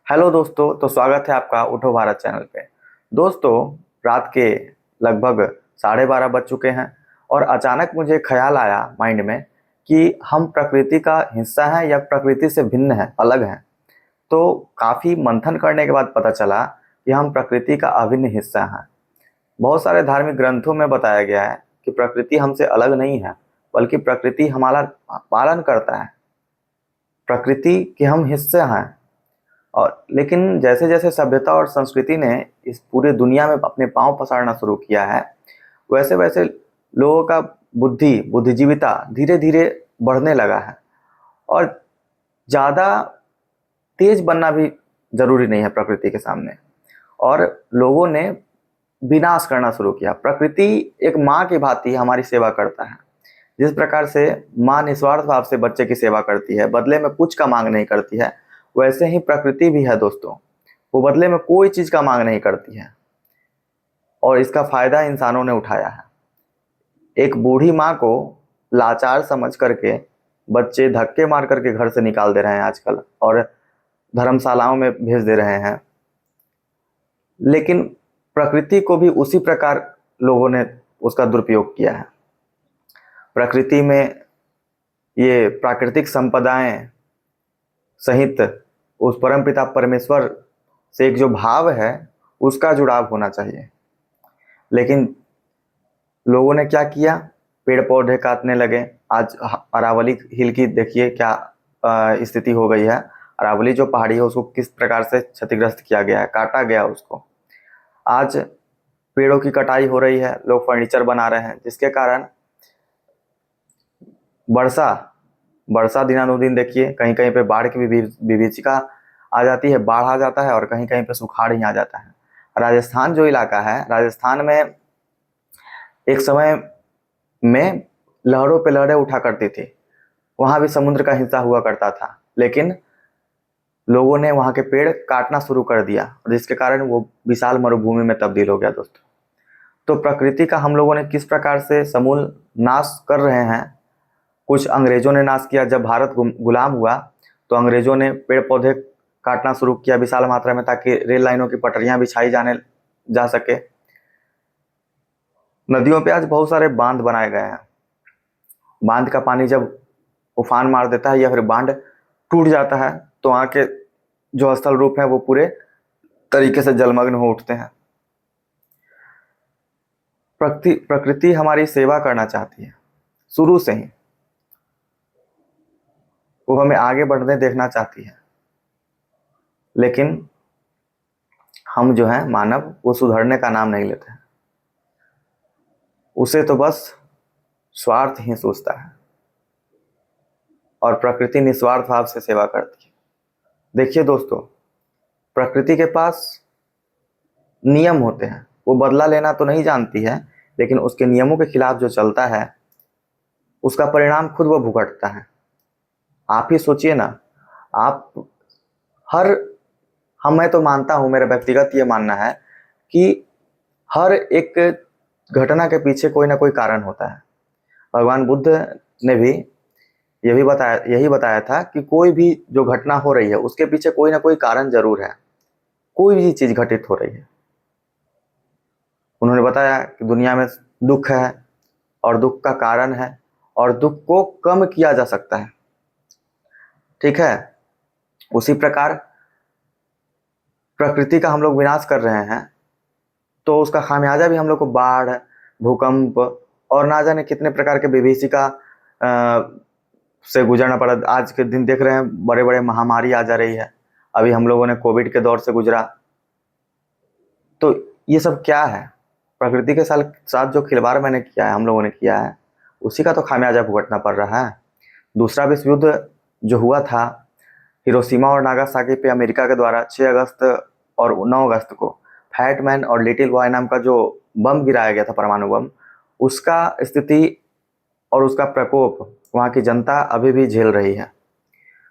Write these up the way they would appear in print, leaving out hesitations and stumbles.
Hello दोस्तों, तो स्वागत है आपका उठो भारत चैनल पे। दोस्तों, रात के लगभग 12:30 बज चुके हैं और अचानक मुझे ख्याल आया माइंड में कि हम प्रकृति का हिस्सा हैं या प्रकृति से भिन्न हैं, अलग हैं। तो काफी मंथन करने के बाद पता चला कि हम प्रकृति का अभिन्न हिस्सा हैं। बहुत सारे धार्मिक ग्रंथों में बताया गया है कि प्रकृति हमसे अलग नहीं है, बल्कि प्रकृति हमारा पालन करता है। प्रकृति के हम हिस्से हैं। और लेकिन जैसे जैसे सभ्यता और संस्कृति ने इस पूरे दुनिया में अपने पांव पसारना शुरू किया है, वैसे वैसे लोगों का बुद्धिजीविता धीरे धीरे बढ़ने लगा है। और ज्यादा तेज बनना भी जरूरी नहीं है प्रकृति के सामने। और लोगों ने विनाश करना शुरू किया। प्रकृति एक माँ की भांति हमारी सेवा करता है। जिस प्रकार से माँ निस्वार्थ भाव से बच्चे की सेवा करती है, बदले में कुछ का मांग नहीं करती है, वैसे ही प्रकृति भी है दोस्तों। वो बदले में कोई चीज का मांग नहीं करती है और इसका फायदा इंसानों ने उठाया है। एक बूढ़ी माँ को लाचार समझ करके बच्चे धक्के मार करके घर से निकाल दे रहे हैं आजकल, और धर्मशालाओं में भेज दे रहे हैं। लेकिन प्रकृति को भी उसी प्रकार लोगों ने उसका दुरुपयोग किया है। प्रकृति में ये प्राकृतिक संपदाएं सहित उस परमपिता परमेश्वर से एक जो भाव है, उसका जुड़ाव होना चाहिए। लेकिन लोगों ने क्या किया, पेड़ पौधे काटने लगे। आज अरावली हिल की देखिए क्या स्थिति हो गई है। अरावली जो पहाड़ी है उसको किस प्रकार से क्षतिग्रस्त किया गया है, काटा गया उसको। आज पेड़ों की कटाई हो रही है, लोग फर्नीचर बना रहे हैं, जिसके कारण वर्षा वर्षा दिनानुदिन देखिए कहीं कहीं पे बाढ़ की विभीषिका आ जाती है, बाढ़ आ जाता है, और कहीं कहीं पे सुखाड़ ही आ जाता है। राजस्थान जो इलाका है, राजस्थान में एक समय में लहरों पे लहरें उठा करती थी। वहां भी समुद्र का हिस्सा हुआ करता था, लेकिन लोगों ने वहां के पेड़ काटना शुरू कर दिया, जिसके कारण वो विशाल मरुभूमि में तब्दील हो गया दोस्तों। तो प्रकृति का हम लोगों ने किस प्रकार से समूल नाश कर रहे हैं। कुछ अंग्रेजों ने नाश किया। जब भारत गुलाम हुआ तो अंग्रेजों ने पेड़ पौधे काटना शुरू किया विशाल मात्रा में, ताकि रेल लाइनों की पटरियां बिछाई जाने जा सके। नदियों पे आज बहुत सारे बांध बनाए गए हैं। बांध का पानी जब उफान मार देता है या फिर बांध टूट जाता है, तो वहां के जो स्थल रूप है वो पूरे तरीके से जलमग्न हो उठते हैं। प्रकृति हमारी सेवा करना चाहती है शुरू से ही। वो हमें आगे बढ़ने देखना चाहती है, लेकिन हम जो है मानव, वो सुधरने का नाम नहीं लेते हैं। उसे तो बस स्वार्थ ही सोचता है, और प्रकृति निस्वार्थ भाव से सेवा करती है। देखिए दोस्तों, प्रकृति के पास नियम होते हैं। वो बदला लेना तो नहीं जानती है, लेकिन उसके नियमों के खिलाफ जो चलता है, उसका परिणाम खुद वो भुगतता है। आप ही सोचिए ना। आप हर हम मैं तो मानता हूं, मेरा व्यक्तिगत ये मानना है कि हर एक घटना के पीछे कोई ना कोई कारण होता है। भगवान बुद्ध ने भी यही बताया था कि कोई भी जो घटना हो रही है उसके पीछे कोई ना कोई कारण जरूर है। कोई भी चीज घटित हो रही है, उन्होंने बताया कि दुनिया में दुख है और दुख का कारण है, और दुख को कम किया जा सकता है। ठीक है। उसी प्रकार प्रकृति का हम लोग विनाश कर रहे हैं, तो उसका खामियाजा भी हम लोग को बाढ़, भूकंप और ना जाने कितने प्रकार के विभीषिका से गुजरना पड़ा। आज के दिन देख रहे हैं, बड़े बड़े महामारी आ जा रही है। अभी हम लोगों ने कोविड के दौर से गुजरा। तो ये सब क्या है? प्रकृति के साथ जो खिलवाड़ मैंने किया है, हम लोगों ने किया है, उसी का तो खामियाजा भुगतना पड़ रहा है। दूसरा विश्व युद्ध जो हुआ था, हिरोशिमा और नागासाकी पे अमेरिका के द्वारा 6 अगस्त और 9 अगस्त को फैटमैन और लिटिल बॉय नाम का जो बम गिराया गया था, परमाणु बम, उसका स्थिति और उसका प्रकोप वहाँ की जनता अभी भी झेल रही है।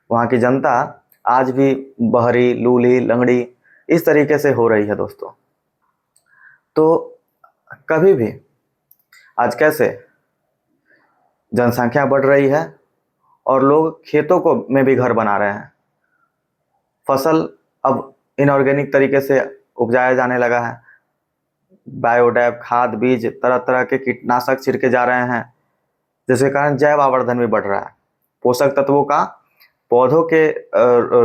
वहाँ की जनता आज भी बहरी, लूली, लंगड़ी इस तरीके से हो रही है दोस्तों। तो कभी भी आज कैसे जनसंख्या बढ़ रही है और लोग खेतों को में भी घर बना रहे हैं। फसल अब इनऑर्गेनिक तरीके से उपजाया जाने लगा है। बायोडैप, खाद, बीज, तरह तरह के कीटनाशक छिड़के जा रहे हैं, जिसके कारण जैव आवर्धन भी बढ़ रहा है। पोषक तत्वों का पौधों के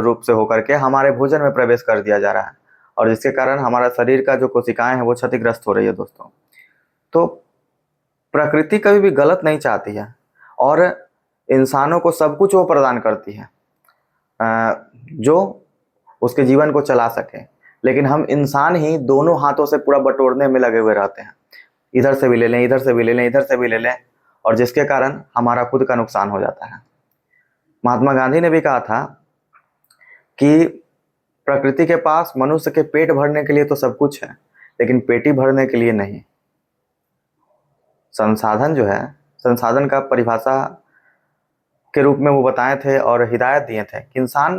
रूप से होकर के हमारे भोजन में प्रवेश कर दिया जा रहा है, और जिसके कारण हमारा शरीर का जो कोशिकाएं हैं वो क्षतिग्रस्त हो रही है दोस्तों। तो प्रकृति कभी भी गलत नहीं चाहती है, और इंसानों को सब कुछ वो प्रदान करती है जो उसके जीवन को चला सके। लेकिन हम इंसान ही दोनों हाथों से पूरा बटोरने में लगे हुए रहते हैं, इधर से भी ले लें, इधर से भी ले लें, इधर से भी ले लें, और जिसके कारण हमारा खुद का नुकसान हो जाता है। महात्मा गांधी ने भी कहा था कि प्रकृति के पास मनुष्य के पेट भरने के लिए तो सब कुछ है, लेकिन पेटी भरने के लिए नहीं। संसाधन जो है, संसाधन का परिभाषा के रूप में वो बताए थे और हिदायत दिए थे कि इंसान,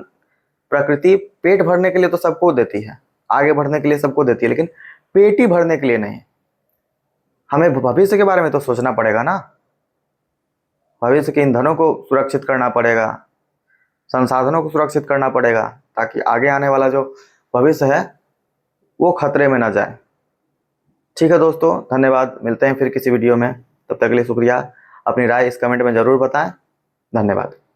प्रकृति पेट भरने के लिए तो सबको देती है, आगे बढ़ने के लिए सबको देती है, लेकिन पेटी भरने के लिए नहीं। हमें भविष्य के बारे में तो सोचना पड़ेगा ना, भविष्य के ईंधनों को सुरक्षित करना पड़ेगा, संसाधनों को सुरक्षित करना पड़ेगा, ताकि आगे आने वाला जो भविष्य है वो खतरे में ना जाए। ठीक है दोस्तों, धन्यवाद। मिलते हैं फिर किसी वीडियो में, तब तक के लिए शुक्रिया। अपनी राय इस कमेंट में जरूर बताएं। धन्यवाद।